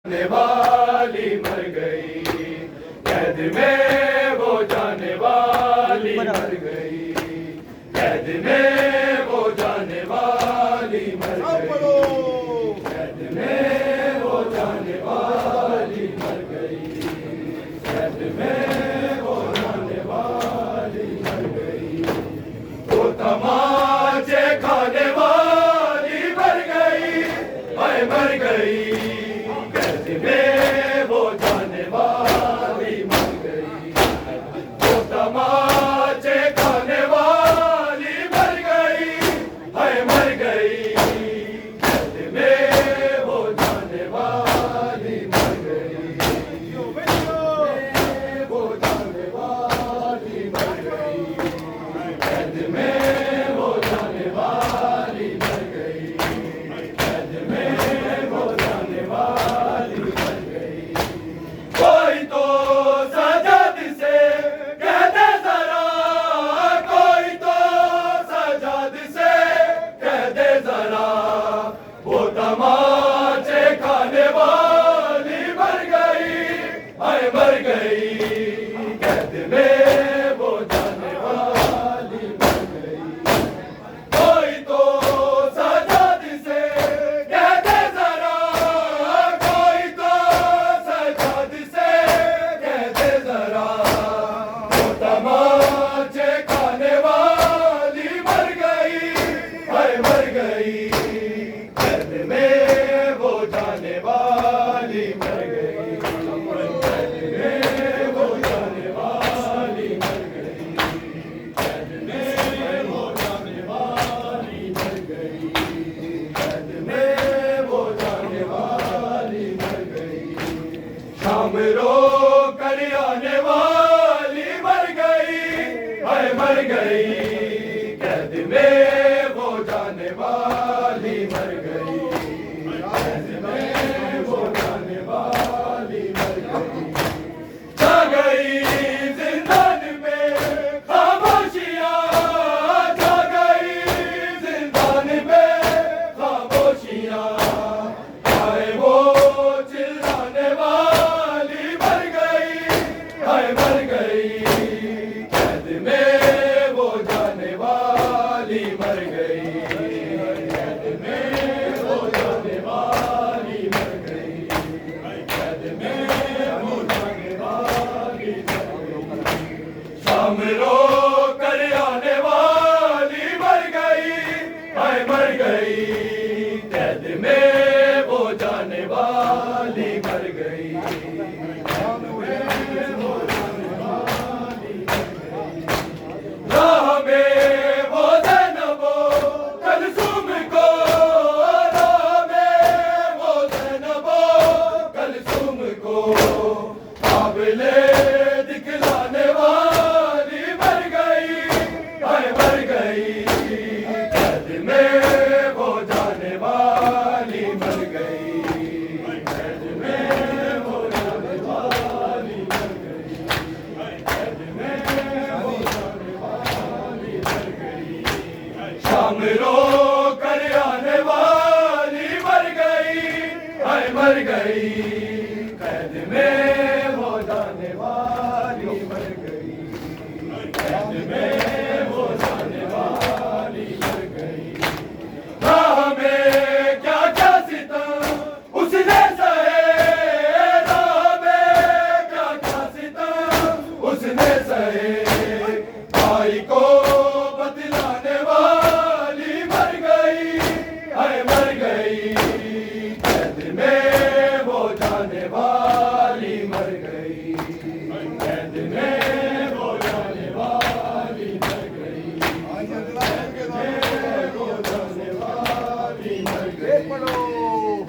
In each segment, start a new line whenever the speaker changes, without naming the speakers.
जाने वाली मर गई, कैद में वो जाने वाली मर गई, कैद में वो जाने वाली मर गई, कैद में वो जाने वाली मर गई, कैद में वो जाने वाली मर गई। वो तमाचे खाने वाली मर गई, मैं मर गई, कैद में वो जाने वाली मर गई। वो तमाचे खाने वाली मर गई, मैं मर गई, कैद में वो जाने वाली मर गई, वो जाने वाली मर गई, कैद में वो जाने वाली मर गई, कैद में वो जाने वाली मर गई। कोई तो सजद से कह दे जरा, कोई तो सजद से कह दे जरा, वो तमाचे खाने वाली मर गई, मैं मर गई, कैद में वो जाने वाली मर गई। कोई तो सजद से कह दे जरा, कोई तो सजद से कह दे जरा, वो तमाचे खाने वाली मर गई, मैं मर गई, कैद में वो जाने वाली मर गई, कैद में वो जाने वाली मर गई, कैद में वो जाने वाली मर गई, कैद में वो जाने वाली मर गई। शाम रो कर आने वाली मर गई, मैं मर गई, कैद में वो जाने वाली मर गई, कैद में वो जाने वाली मर गई। जा गई जिंदान में खामोशियां, जा गई जिंदान में खामोशियां, आए वो चिल्लाने वाली मर गई, हाय मर गई, कैद में वो जाने वाली मर गई, कैद में वो जाने वाली मर गई, कैद में वो जाने वाली मर गई। शाम रो कर आने वाली मर गई, हाय मर गई, कैद में वो जाने वाली मर गई, कैद में वो जाने वाली मर गई। राह में वो ज़ैनबो कलसूम को, राह में वो ज़ैनबो कलसूम को, काबिले दिखलाने वाली मर गई, हाय मर गई, कैद में वो जाने वाली मर गई, कैद में वो जाने वाली मर गई, कैद में वो जाने वाली मर गई। शाम रो कर आने वाली मर गई, हाय मर गई, कैद में वो जाने वाली मर गई, कैद में वो जाने वाली मर गई। राह में क्या क्या सितम उसने सहे, राह में क्या क्या सितम उसने सहे, भाई को बतलाने वाली मर गई, हाय मर गई, कैद में वो जाने वाली मर गई, कैद में वो जाने वाली मर गई, कैद में वो जाने वाली मर गई,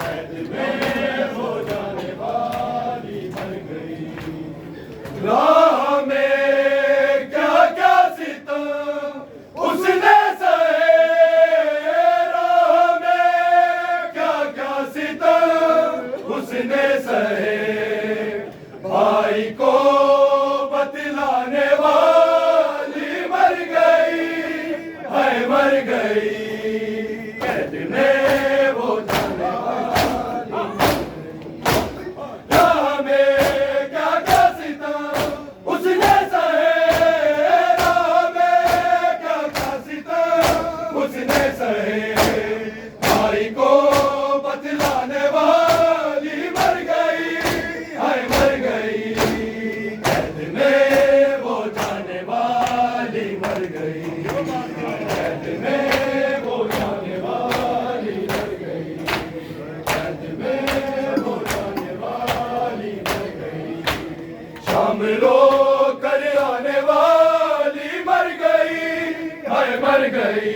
कैद में वो जाने वाली मर गई। राह में क्या क्या सितम उसने सहे, राह में क्या क्या सितम उसने सहे, भाई को बतलाने वाली मर गई, हाय मर गई, कैद में वो जाने वाली शाम रो कर आने वाली मर गई, हाय मर गई।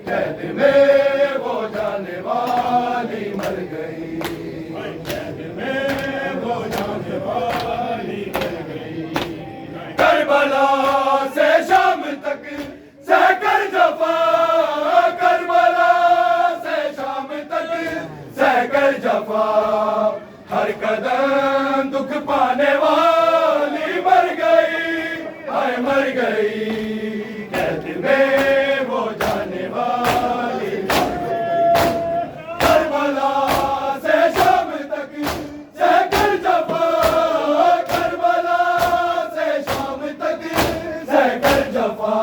कैद में वो जाने वाली मर गई, कैद में वो जाने वाली मर गई। करबला से शाम तक सहकर जफा, करबला से शाम तक सहकर जफा, हर कदम दुख पाने वाली मर गई, हाय मर गई। कैद में वो जाने वाली मर गई। करबला से शाम तक सहकर जफा, करबला से शाम तक सहकर जफा,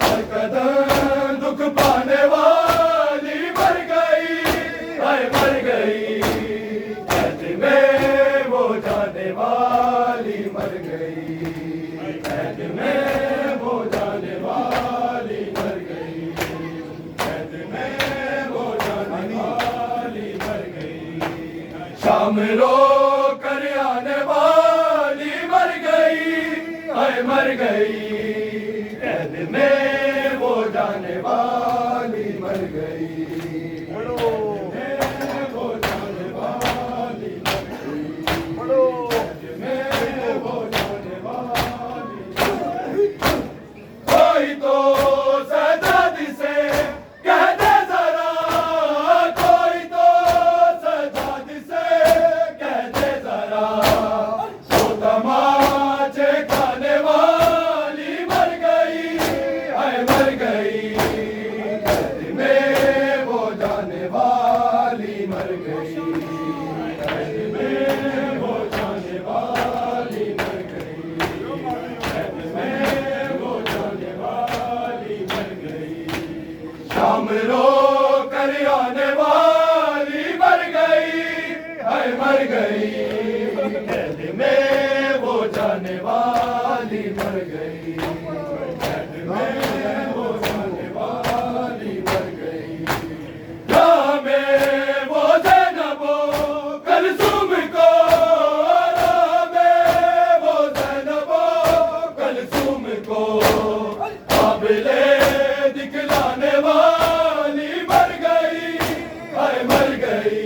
हर कदम दुख पाने वाली मर गई, हाय मर गई। कैद में वो जाने वाली मर गई, कैद में वो जाने वाली मर गई, कैद में वो जाने वाली मर गई। शाम रो कर आने वाली मर गई, हाय मर गई। कैद में वो जाने वाली मर गई, कोई तो सजाद से कह दे जरा, कोई तो सजाद से कह दे जरा, तो तमाचे खाने वाली मर गई, हाय मर गई। कैद में वो जाने वाली मर गई, कैद में वो जाने वाली मर गई, कैद में वो जाने वाली मर गई। शाम रो कर आने वाली मर गई, हाय मर गई। कैद में वो जाने वाली मर गई, कैद में वो जाने वाली मर गई। राह में वो ज़ैनबो कलसूम को, राह में वो ज़ैनबो कलसूम को, काबिले दिखलाने वाली मर गई, हाय मर गई।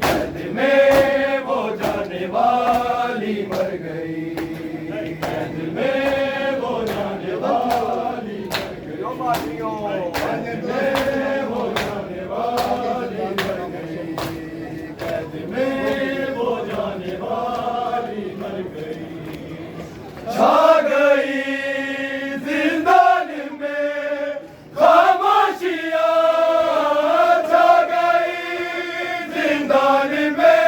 कैद में वो जाने वाली मर गई, कैद में वो जाने वाली मर गई, कैद में वो जाने वाली मर गई, कैद में वो जाने वाली मर गई। छा गई जिंदान में खामोशियां, छा गई जिंदान में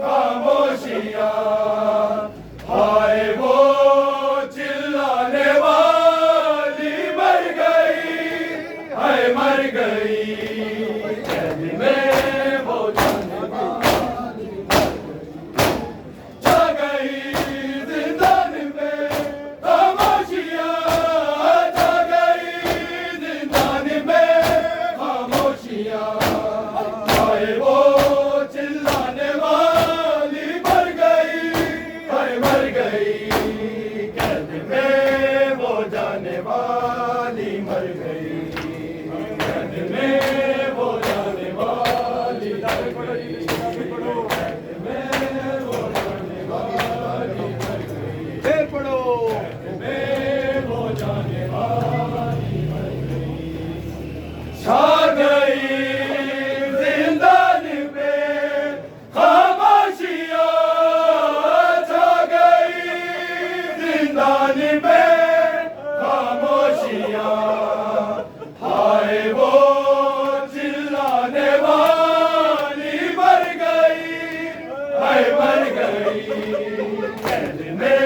खामोशियां, हाय वो चिल्लाने वाली मर गई, हाय मर गई। कैद में वो जाने वाली मर गई, छा गई जिंदान में खामोशियां, छा गई जिंदान में खामोशियां, हाय वो चिल्लाने वाली मर गई, हाय मर गई। कैद में वो जाने वाली मर गई, कैद में वो जाने वाली मर गई, कैद में वो जाने वाली मर गई,
फिर पढ़ो।
कैद में वो जाने वाली मर गई। छा गई जिंदान में खामोशियां, छा गई जिंदान में खामोशियां, हाय वो चिल्लाने वाली मर गई, हाय मर गई। कैद में